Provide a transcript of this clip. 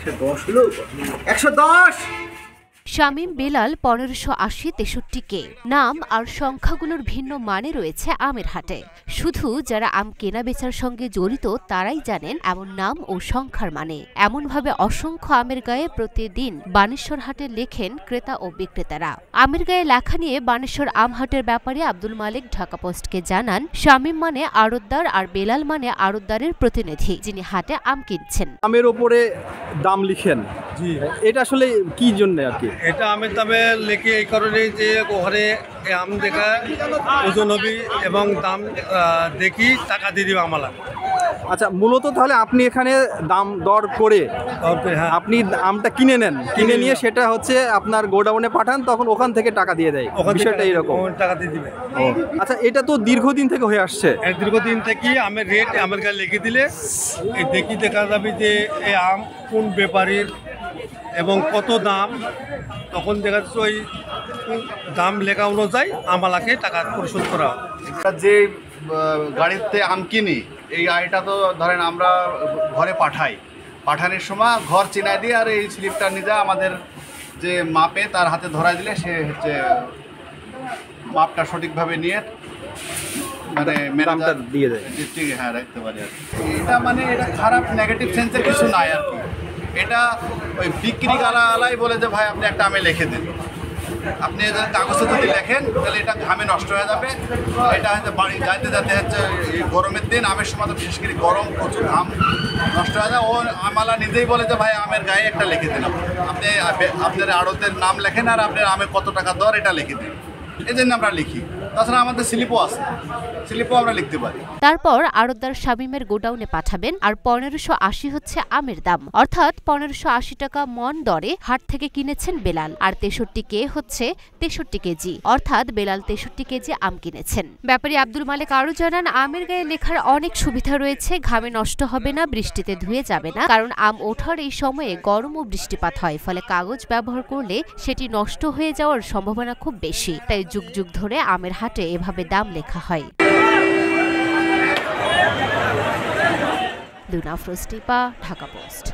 110 হলো 110। শামীম বেলাল 1580-63 কে নাম আর সংখ্যাগুলোর ভিন্ন মানে রয়েছে আমের হাটে। শুধু যারা আম কেনা বেচার সঙ্গে জড়িত তারাই জানেন এমন নাম ও সংখ্যার মানে। এমনভাবে অসংখ্য আমের গায়ে প্রতিদিন বানেশ্বর হাটে লেখেন ক্রেতা ও বিক্রেতারা। আমের গায়ে লেখা নিয়ে বানেশ্বর আম হাটের ব্যাপারে আব্দুল মালিক ঢাকা পোস্টকে জানান, শামীম মানে আড়তদার আর বেলাল মানে আড়তদারের প্রতিনিধি, যিনি হাটে আম কিনছেন। আমের ওপরে দাম লিখেন, জি, এটা আসলে কি জন্য আর কি? এটা আমের দামে লেখে এই কারণে যে ঘরে আম দেখা ওজন হবি এবং দাম দেখি টাকা দিয়ে দিবে আমালা। আচ্ছা, মূলত তাহলে আপনি এখানে দাম দর করে হ্যাঁ, আপনি আমটা কিনে নেন, কিনে নিয়ে সেটা হচ্ছে আপনার গোডাউনে পাঠান, তখন ওখান থেকে টাকা দিয়ে দেয়, বিষয়টা এইরকম? টাকা দিয়ে দিবে। আচ্ছা, এটা তো দীর্ঘদিন থেকে হয়ে আসছে। দীর্ঘদিন থেকে আমের রেট আমের গায়ে লিখে দিলে দেখি দেখা যাবে যে এই আম কোন ব্যাপারীর এবং কত দাম, তখন দেখা যাচ্ছে ওই দাম লেখা অনুযায়ী আমালাকে টাকা পরিশোধ করা। যে গাড়িতে আম কিনি, এই গাড়িটা তো ধরেন আমরা ঘরে পাঠানোর সময় ঘর চিনাই দিয়ে আর এই স্লিপটা নিজে আমাদের যে মাপে তার হাতে ধরাই দিলে সে হচ্ছে মাপটা সঠিকভাবে নিয়ে মানে দামটা দিয়ে দেয়। ঠিক, হ্যাঁ, রাখতে পারি আর এটা মানে এটা খারাপ নেগেটিভ সেন্সের কিছু নাই আর কি। এটা ওই বিক্রি আলাই বলে যে ভাই আপনি একটা আমে লিখে দিন, আপনি কাগজে যদি লেখেন তাহলে এটা ঘামে নষ্ট হয়ে যাবে। এটা হচ্ছে বাড়ি যাইতে যাতে হচ্ছে গরমের দিন, আমের সময় তো বিশেষ করে গরম, প্রচুর ঘাম নষ্ট হয়ে যায়। ও আমালা নিজেই বলে যে ভাই আমের গায়ে একটা লিখে দিন, আপনি আপনার আড়তের নাম লেখেন আর আপনার আমের কত টাকা দর এটা লিখে দিন, এই জন্য আমরা লিখি। তাছাড়া আমাদের স্লিপও আছে, স্লিপও আমরা লিখতে পারি। তারপর আড়তদার শামীমের গোডাউনে পাঠাবেন। আর 1580 হচ্ছে আমের দাম, অর্থাৎ 1580 টাকা মন দরে হাট থেকে কিনেছেন বেলাল। আর 63 কে হচ্ছে 63 কেজি, অর্থাৎ বেলাল 63 কেজি আম কিনেছেন। ব্যাপারী আব্দুল মালিক আরও জানান, আমের গায়ে লেখার অনেক সুবিধা রয়েছে। ঘামে নষ্ট হবে না, বৃষ্টিতে ধুয়ে যাবে না, কারণ আম ওঠার এই সময়ে গরম ও বৃষ্টিপাত হয়, ফলে কাগজ ব্যবহার করলে সেটি নষ্ট হয়ে যাওয়ার সম্ভাবনা খুব বেশি। তাই যুগ যুগ ধরে আমের হাটে এভাবে দাম লেখা হয়। লুনা ফ্রোস্টিপা, ঢাকা পোস্ট।